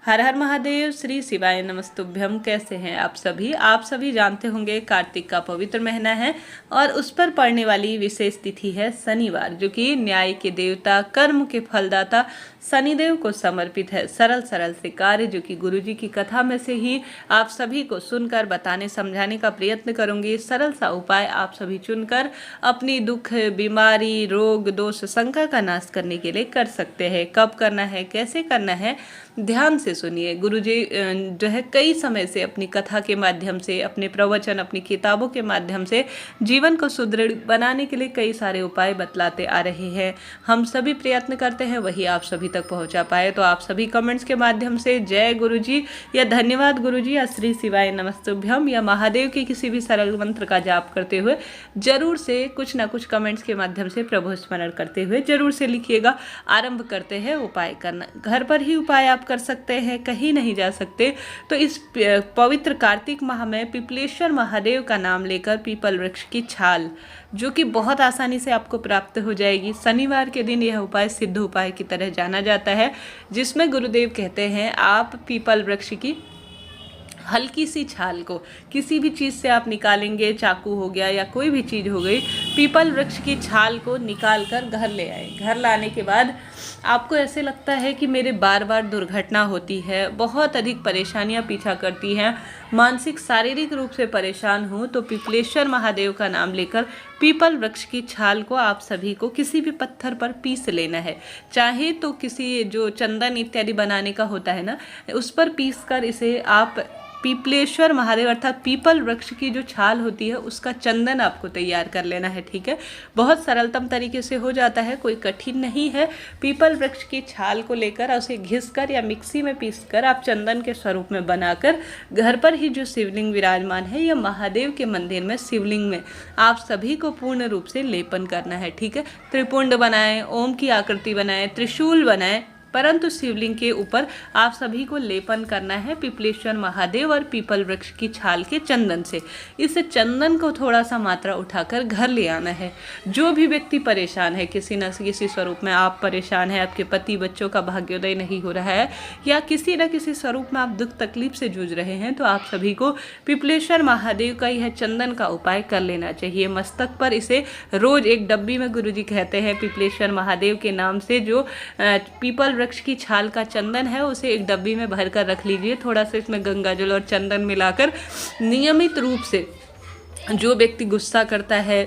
हर हर महादेव, श्री शिवाय नमस्तुभ्यम। कैसे हैं आप सभी जानते होंगे कार्तिक का पवित्र महीना है और उस पर पड़ने वाली विशेष तिथि है शनिवार, जो कि न्याय के देवता, कर्म के फलदाता शनिदेव को समर्पित है। सरल सरल से कार्य जो कि गुरुजी की कथा में से ही आप सभी को सुनकर बताने समझाने का प्रयत्न करूंगी। सरल सा उपाय आप सभी चुनकर अपनी दुख, बीमारी, रोग, दोष, शंका का नाश करने के लिए कर सकते हैं। कब करना है, कैसे करना है, ध्यान से सुनिए। गुरुजी जो है कई समय से अपनी कथा के माध्यम से, अपने प्रवचन, अपनी किताबों के माध्यम से जीवन को सुदृढ़ बनाने के लिए कई सारे उपाय बतलाते आ रहे हैं। हम सभी प्रयत्न करते हैं वही आप सभी तक पहुंचा पाए। तो आप सभी कमेंट्स के माध्यम से जय गुरुजी या धन्यवाद गुरुजी या श्री शिवाय नमस्तुभ्यम या महादेव के किसी भी सरल मंत्र का जाप करते हुए जरूर से कुछ ना कुछ कमेंट्स के माध्यम से प्रभु स्मरण करते हुए जरूर से लिखिएगा। आरंभ करते हैं उपाय करना। घर पर ही उपाय आप कर सकते हैं, कहीं नहीं जा सकते। तो इस पवित्र कार्तिक माह में पिपलेश्वर महादेव का नाम लेकर पीपल वृक्ष की छाल, जो कि बहुत आसानी से आपको प्राप्त हो जाएगी। शनिवार के दिन यह उपाय सिद्ध उपाय की तरह जाना जाता है, जिसमें गुरुदेव कहते हैं आप पीपल वृक्ष की हल्की सी छाल को किसी भी चीज़ से आप निकालेंगे, चाकू हो गया या कोई भी चीज़ हो गई, पीपल वृक्ष की छाल को निकाल कर घर ले आए। घर लाने के बाद आपको ऐसे लगता है कि मेरे बार बार दुर्घटना होती है, बहुत अधिक परेशानियां पीछा करती हैं, मानसिक शारीरिक रूप से परेशान हूँ, तो पिपलेश्वर महादेव का नाम लेकर पीपल वृक्ष की छाल को आप सभी को किसी भी पत्थर पर पीस लेना है। चाहे तो किसी जो चंदन इत्यादि बनाने का होता है ना, उस पर पीस कर इसे आप पीपलेश्वर महादेव अर्थात पीपल वृक्ष की जो छाल होती है उसका चंदन आपको तैयार कर लेना है। ठीक है, बहुत सरलतम तरीके से हो जाता है, कोई कठिन नहीं है। पीपल वृक्ष की छाल को लेकर उसे घिसकर या मिक्सी में पीसकर आप चंदन के स्वरूप में बनाकर घर पर ही जो शिवलिंग विराजमान है या महादेव के मंदिर में शिवलिंग में आप सभी को पूर्ण रूप से लेपन करना है। ठीक है, त्रिपुंड बनाएं, ओम की आकृति बनाएं, त्रिशूल बनाएं, परंतु शिवलिंग के ऊपर आप सभी को लेपन करना है पिपलेश्वर महादेव और पीपल वृक्ष की छाल के चंदन से। इस चंदन को थोड़ा सा मात्रा उठाकर घर ले आना है। जो भी व्यक्ति परेशान है, किसी न किसी स्वरूप में आप परेशान हैं, आपके पति बच्चों का भाग्योदय नहीं हो रहा है या किसी न किसी स्वरूप में आप दुख तकलीफ से जूझ रहे हैं, तो आप सभी को पिपलेश्वर महादेव का यह चंदन का उपाय कर लेना चाहिए। मस्तक पर इसे रोज एक डब्बी में गुरुजी कहते हैं पिपलेश्वर महादेव के नाम से जो पीपल वृक्ष की छाल का चंदन है उसे एक डब्बी में भर कर रख लीजिए। थोड़ा सा इसमें गंगा जल और चंदन मिलाकर नियमित रूप से जो व्यक्ति गुस्सा करता है,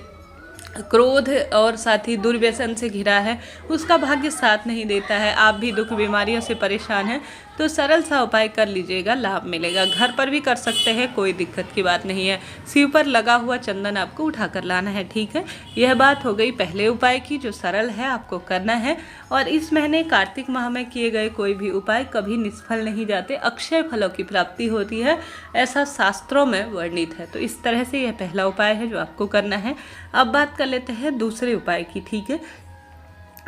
क्रोध और साथ ही दुर्व्यसन से घिरा है, उसका भाग्य साथ नहीं देता है, आप भी दुख बीमारियों से परेशान हैं, तो सरल सा उपाय कर लीजिएगा, लाभ मिलेगा। घर पर भी कर सकते हैं, कोई दिक्कत की बात नहीं है। शिव पर लगा हुआ चंदन आपको उठा कर लाना है। ठीक है, यह बात हो गई पहले उपाय की जो सरल है, आपको करना है। और इस महीने कार्तिक माह में किए गए कोई भी उपाय कभी निष्फल नहीं जाते, अक्षय फलों की प्राप्ति होती है, ऐसा शास्त्रों में वर्णित है। तो इस तरह से यह पहला उपाय है जो आपको करना है। अब बात कर लेते हैं दूसरे उपाय की। ठीक है,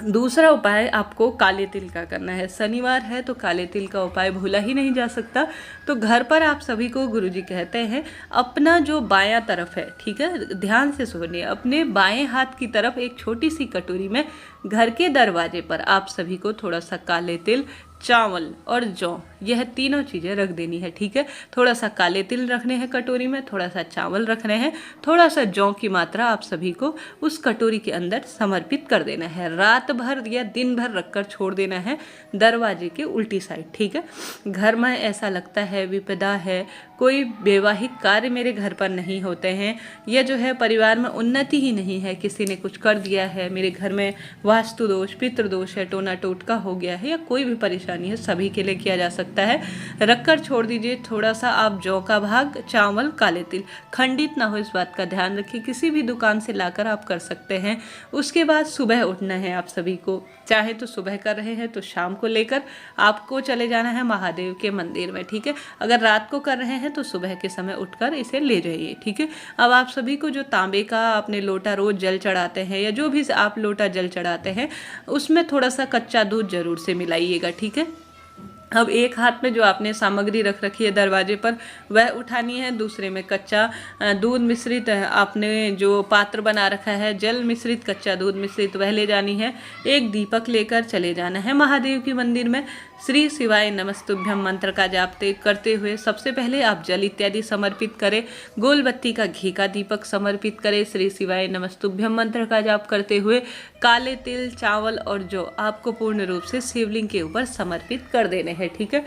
दूसरा उपाय आपको काले तिल का करना है। शनिवार है तो काले तिल का उपाय भूला ही नहीं जा सकता। तो घर पर आप सभी को गुरुजी कहते हैं अपना जो बायां तरफ है, ठीक है, ध्यान से सुनिए, अपने बाएं हाथ की तरफ एक छोटी सी कटोरी में घर के दरवाजे पर आप सभी को थोड़ा सा काले तिल, चावल और जौ, यह तीनों चीज़ें रख देनी है। ठीक है, थोड़ा सा काले तिल रखने हैं कटोरी में, थोड़ा सा चावल रखने हैं, थोड़ा सा जौ की मात्रा आप सभी को उस कटोरी के अंदर समर्पित कर देना है। रात भर या दिन भर रखकर छोड़ देना है दरवाजे के उल्टी साइड। ठीक है, घर में ऐसा लगता है विपदा है, कोई वैवाहिक कार्य मेरे घर पर नहीं होते हैं, या जो है परिवार में उन्नति ही नहीं है, किसी ने कुछ कर दिया है, मेरे घर में वास्तु दोष, पितृदोष है, टोना टोटका हो गया है, या कोई भी परेशानी है, सभी के लिए किया जा सकता है। रखकर छोड़ दीजिए। थोड़ा सा आप जौ का भाग, चावल, काले तिल, खंडित ना हो इस बात का ध्यान रखिए, किसी भी दुकान से लाकर आप कर सकते हैं। उसके बाद सुबह उठना है आप सभी को, चाहे तो सुबह कर रहे हैं तो शाम को लेकर आपको चले जाना है महादेव के मंदिर में। ठीक है, अगर रात को कर रहे हैं तो सुबह के समय उठकर इसे ले जाइए। ठीक है, अब आप सभी को जो तांबे का अपने लोटा रोज जल चढ़ाते हैं या जो भी आप लोटा जल चढ़ाते हैं उसमें थोड़ा सा कच्चा दूध जरूर से मिलाइएगा। ठीक है, अब एक हाथ में जो आपने सामग्री रख रखी है दरवाजे पर वह उठानी है, दूसरे में कच्चा दूध मिश्रित आपने जो पात्र बना रखा है जल मिश्रित कच्चा दूध मिश्रित वह ले जानी है। एक दीपक लेकर चले जाना है महादेव के मंदिर में। श्री शिवाय नमस्तुभ्यम मंत्र का जाप करते हुए सबसे पहले आप जल इत्यादि समर्पित करें, गोल बत्ती का घी का दीपक समर्पित करें। श्री शिवाय नमस्तुभ्यम मंत्र का जाप करते हुए काले तिल, चावल और जौ आपको पूर्ण रूप से शिवलिंग के ऊपर समर्पित कर देने हैं। ठीक है,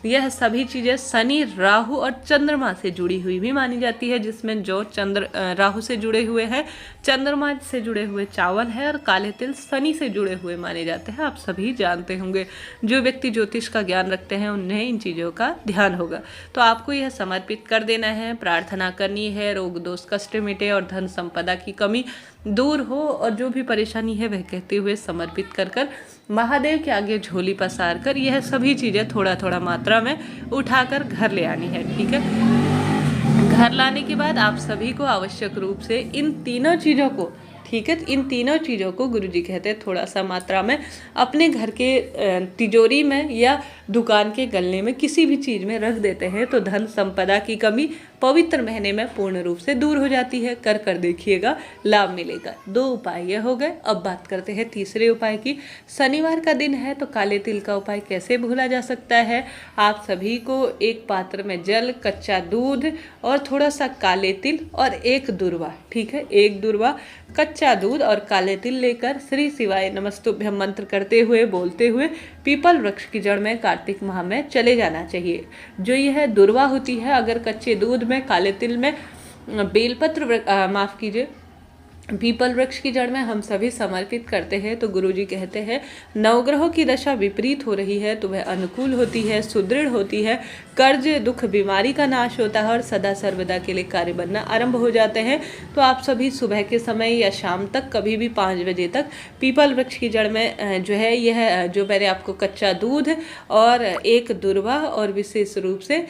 यह सभी चीज़ें शनि, राहु और चंद्रमा से जुड़ी हुई भी मानी जाती है, जिसमें जो राहु से जुड़े हुए हैं, चंद्रमा से जुड़े हुए चावल है और काले तिल शनि से जुड़े हुए माने जाते हैं। आप सभी जानते होंगे, जो व्यक्ति ज्योतिष का ज्ञान रखते हैं उन्हें इन चीज़ों का ध्यान होगा। तो आपको यह समर्पित कर देना है, प्रार्थना करनी है, रोग दोष कष्ट मिटे और धन संपदा की कमी दूर हो, और जो भी परेशानी है वह कहते हुए समर्पित कर कर महादेव के आगे झोली पसार कर यह सभी चीज़ें थोड़ा थोड़ा मात्रा में उठाकर घर ले आनी है। ठीक है, घर लाने के बाद आप सभी को आवश्यक रूप से इन तीनों चीज़ों को, ठीक है, इन तीनों चीज़ों को गुरुजी कहते हैं थोड़ा सा मात्रा में अपने घर के तिजोरी में या दुकान के गलने में किसी भी चीज़ में रख देते हैं तो धन संपदा की कमी पवित्र महीने में पूर्ण रूप से दूर हो जाती है। कर कर देखिएगा, लाभ मिलेगा। 2 उपाय ये हो गए। अब बात करते हैं तीसरे उपाय की। शनिवार का दिन है तो काले तिल का उपाय कैसे भूला जा सकता है। आप सभी को एक पात्र में जल, कच्चा दूध और थोड़ा सा काले तिल और एक दुर्वा, ठीक है, एक दुर्वा, कच्चा दूध और काले तिल लेकर श्री शिवाय नमस्तुभ्यम मंत्र करते हुए बोलते हुए पीपल वृक्ष की जड़ में कार्तिक माह में चले जाना चाहिए। जो यह दुर्वा होती है, अगर कच्चे दूध में, काले तिल में बेलपत्र, माफ कीजिए, पीपल वृक्ष की जड़ में हम सभी समर्पित करते हैं तो गुरुजी कहते हैं नवग्रहों की दशा विपरीत हो रही है तो वह अनुकूल होती है, सुदृढ़ होती है, कर्ज, दुख, बीमारी का नाश होता है और सदा सर्वदा के लिए कार्य बनना आरंभ हो जाते हैं। तो आप सभी सुबह के समय या शाम तक कभी भी 5 बजे तक पीपल वृक्ष की जड़ में जो है, यह जो मैंने आपको कच्चा दूध और एक दुर्वा और विशेष रूप से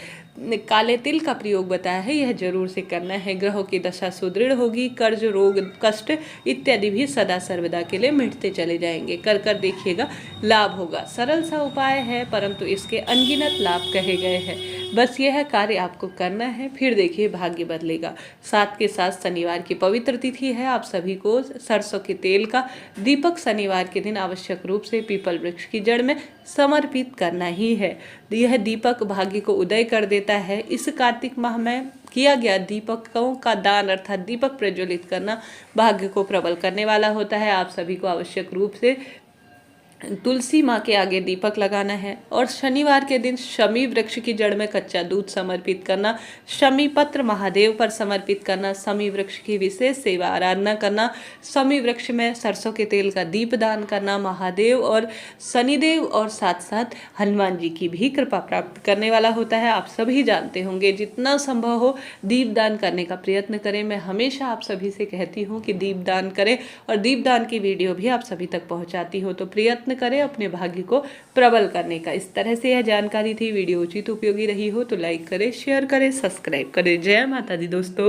काले तिल का प्रयोग बताया है, यह जरूर से करना है। ग्रहों की दशा सुदृढ़ होगी, कर्ज, रोग, कष्ट इत्यादि भी सदा सर्वदा के लिए मिटते चले जाएंगे। कर कर देखिएगा, लाभ होगा। सरल सा उपाय है परंतु इसके अनगिनत लाभ कहे गए हैं। बस यह कार्य आपको करना है, फिर देखिए भाग्य बदलेगा। साथ के साथ शनिवार की पवित्र तिथि है। आप सभी को सरसों के तेल का दीपक शनिवार के दिन आवश्यक रूप से पीपल वृक्ष की जड़ में समर्पित करना ही है। यह दीपक भाग्य को उदय कर देता है। इस कार्तिक माह में किया गया दीपकों का दान अर्थात दीपक प्रज्वलित करना भाग्य को प्रबल करने वाला होता है। आप सभी को आवश्यक रूप से तुलसी माँ के आगे दीपक लगाना है और शनिवार के दिन शमी वृक्ष की जड़ में कच्चा दूध समर्पित करना, शमी पत्र महादेव पर समर्पित करना, शमी वृक्ष की विशेष सेवा आराधना करना, शमी वृक्ष में सरसों के तेल का दीप दान करना, महादेव और शनिदेव और साथ साथ हनुमान जी की भी कृपा प्राप्त करने वाला होता है। आप सभी जानते होंगे, जितना संभव हो दीप दान करने का प्रयत्न करें। मैं हमेशा आप सभी से कहती हूँ कि दीप दान करें और दीप दान की वीडियो भी आप सभी तक पहुँचाती हो, तो प्रयत्न करें अपने भाग्य को प्रबल करने का। इस तरह से यह जानकारी थी। वीडियो उचित उपयोगी रही हो तो लाइक करें, शेयर करें, सब्सक्राइब करें। जय माता दी दोस्तों।